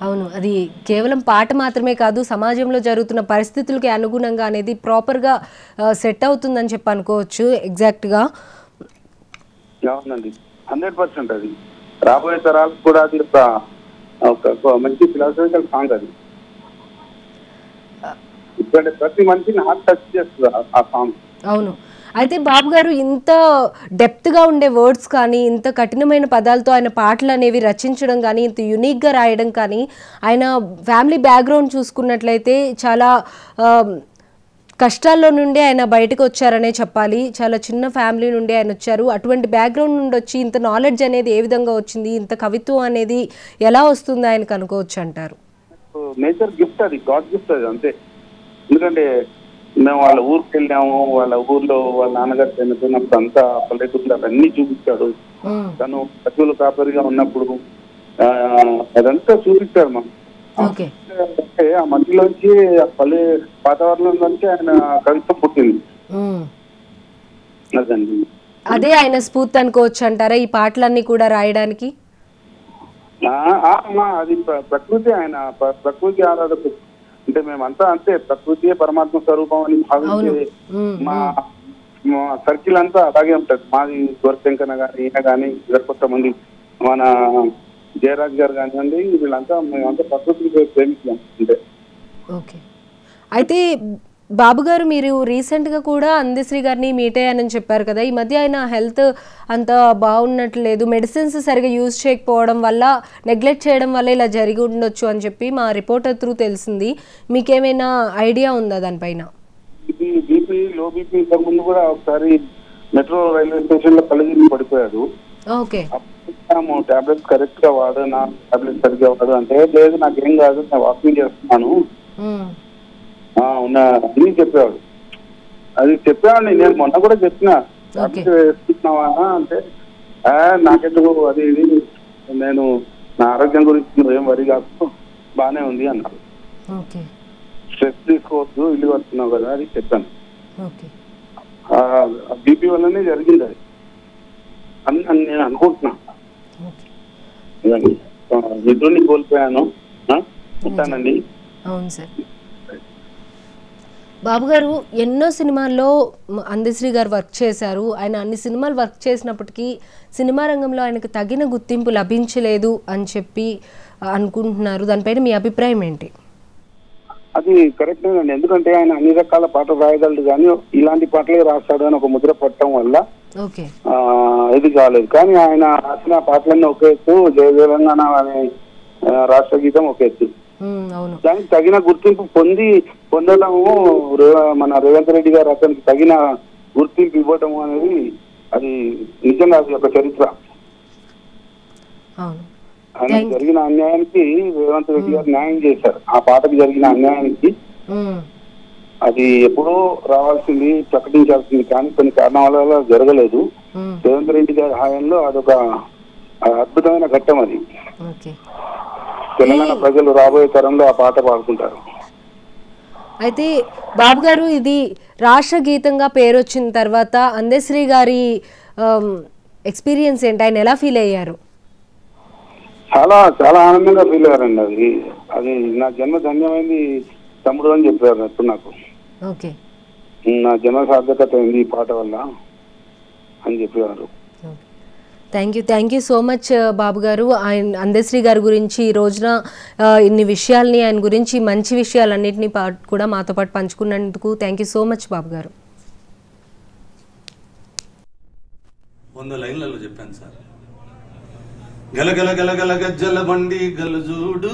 అవును, అది కేవలం పాట మాత్రమే కాదు, సమాజంలో జరుగుతున్న పరిస్థితులకి అనుగుణంగా అనేది ప్రాపర్గా సెట్ అవుతుందని చెప్పి అనుకోవచ్చు. ఎగ్జాక్ట్గా అవునండి, 100% అది రాబోయే తరాలకు కూడా అది ఒక మంచి ఫిలాసఫికల్ సాంగ్. అది ఎందుకంటే ప్రతి మనిషిని హార్ట్ టచ్ చేస్తుంది ఆ సాంగ్. అవును. అయితే బాబు గారు, ఇంత డెప్త్గా ఉండే వర్డ్స్ కానీ, ఇంత కఠినమైన పదాలతో ఆయన పాటలు అనేవి రచించడం కానీ, ఇంత యునిక్గా రాయడం కానీ, ఆయన ఫ్యామిలీ బ్యాక్గ్రౌండ్ చూసుకున్నట్లయితే చాలా కష్టాల్లో నుండి ఆయన బయటకు వచ్చారనే చెప్పాలి. చాలా చిన్న ఫ్యామిలీ నుండి ఆయన వచ్చారు. అటువంటి బ్యాక్గ్రౌండ్ నుండి వచ్చి ఇంత నాలెడ్జ్ అనేది ఏ విధంగా వచ్చింది, ఇంత కవిత్వం అనేది ఎలా వస్తుంది ఆయనకు అనుకోవచ్చు అంటారు? నేచర్ గిఫ్ట్, అది గాడ్ గిఫ్ట్ అది అంతే. ఎందుకంటే మేము వాళ్ళ ఊరికి వెళ్ళాము, వాళ్ళ ఊర్లో వాళ్ళ నాన్నగారు చనిపోయినప్పుడు అంతా పల్లెటూరులో అవన్నీ చూపించాడు. తను పశువుల కాపరిగా ఉన్నప్పుడు అదంతా చూపించాడు మనం. అంటే ఆ మధ్యలోంచి ఆ పల్లె వాతావరణం నుంచి ఆయన కవిత్వం పుట్టింది. అదండి, అదే ఆయన స్ఫూర్తి అనుకోవచ్చు అంటారా ఈ పాటలన్నీ కూడా రాయడానికి? అది ప్రకృతి, ఆయన ప్రకృతి ఆరాధకు. అంటే మేమంతా అంతే, ప్రకృతియే పరమాత్మ స్వరూపం అని భావించే మా సర్కిల్ అంతా అలాగే ఉంటది. మాది గోరశంకర్ గాని, ఈయన కానీ, ఇద్దరు కొంతమంది మన జయరాజ్ గారు కానివ్వండి, వీళ్ళంతా మేమంతా ప్రకృతిని ప్రేమించాం అంటే. ఓకే. అయితే బాబు గారు, మీరు రీసెంట్గా కూడా అందశ్రీ గారిని మీట్ అయ్యానని చెప్పారు కదా. ఈ మధ్య ఆయన హెల్త్ అంత బాగున్నట్లేదు, మెడిసిన్స్ సరిగా యూజ్ చేయకపోవడం వల్ల, నెగ్లెక్ట్ చేయడం వల్ల ఇలా జరిగి ఉండొచ్చు అని చెప్పి మా రిపోర్టర్ త్రూ తెలిసింది. మీకేమైనా ఐడియా ఉందా దానిపైన? బీపీ, లో బీపీ ఇంతకు ముందు కూడా ఒకసారి మెట్రో రైల్వే స్టేషన్ లో కలిగి పడిపోయాడు. ఓకే. టాబ్లెట్స్ కరెక్ట్ గా వాడు, నా టాబ్లెట్స్ సరిగ్గా వాడు అంటే, లేదు నాకేం కాదు, నేను వాకింగ్ చేస్తున్నాను అన్ని చెప్పేవాడు. అది చెప్పేవాడిని నేను మొన్న కూడా చెప్పిన, వేసుకుంటున్నావా అంటే నాకెందుకు అది ఇది, నేను నా ఆరోగ్యం గురించి నువ్వేం వరి కాదు, బానే ఉంది అన్నాడు. స్ట్రెస్ తీసుకోవద్దు, ఇల్లు వస్తున్నావు కదా అది చెప్పాను. బీపీ వల్లనే జరిగింది అది అని నేను అనుకుంటున్నా. మిత్రుడిని కోల్పోయాను. ఉంటానండి. అవును సార్. బాబు గారు, ఎన్నో సినిమాల్లో అందశ్రీ గారు వర్క్ చేశారు. ఆయన అన్ని సినిమాలు వర్క్ చేసినప్పటికీ సినిమా రంగంలో ఆయనకు తగిన గుర్తింపు లభించలేదు అని చెప్పి అనుకుంటున్నారు. దానిపైన మీ అభిప్రాయం ఏంటి? అది కరెక్ట్ అండి, ఎందుకంటే ఆయన అన్ని రకాల పాటలు రాయగలడు, కానీ ఇలాంటి పాటలే రాస్తాడు అని ఒక ముద్ర పట్టడం వల్ల ఇది కాలేదు. కానీ ఆయన రాసిన పాటలన్నీ ఒక ఎత్తు, జయ తెలంగాణ అనే రాష్ట్ర గీతం ఒక ఎత్తు. దానికి తగిన గుర్తింపు పొందడము, మన రేవంత్ రెడ్డి గారు అతనికి తగిన గుర్తింపు ఇవ్వడం అనేది అది నిజంగా అది ఒక చరిత్ర. ఆయనకు జరిగిన అన్యాయానికి రేవంత్ రెడ్డి గారు న్యాయం చేశారు. ఆ పాటకు జరిగిన అన్యాయానికి అది ఎప్పుడో రావాల్సింది, ప్రకటించాల్సింది, కానీ కొన్ని కారణాల వల్ల జరగలేదు. రేవంత్ రెడ్డి గారి హాయంలో అదొక అద్భుతమైన ఘట్టం. అది తెలంగాణ ప్రజలు రాబోయే తరంలో ఆ పాట పాడుకుంటారు. అయితే బాబు గారు, ఇది రాష్ట్ర గీతంగా పేరు వచ్చిన తర్వాత అందశ్రీ గారి ఎక్స్పీరియన్స్ ఏంటి? ఆయన ఎలా ఫీల్ అయ్యారు? చాలా చాలా ఆనందంగా ఫీల్ అయ్యారండి. అది అది నా జన్మ ధన్యమైంది తమ్ముడు అని చెప్పారు అప్పుడు నాకు. నా జన్మ సార్థకత అయింది ఈ పాట వల్ల అని చెప్పేవారు. థ్యాంక్ యూ సో మచ్ బాబు గారు. ఆయన అందశ్రీ గారి గురించి ఈ రోజున ఇన్ని విషయాల్ని, ఆయన గురించి మంచి విషయాలన్నింటినీ కూడా మాతో పాటు పంచుకున్నందుకు థ్యాంక్ యూ సో మచ్ బాబు గారు. 100 లైన్లలో చెప్పాను సార్. గలగల గలగల గజ్జల బండి గల్లు చూడు,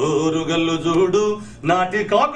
ఓరు గల్లు చూడు, నాటి కాకు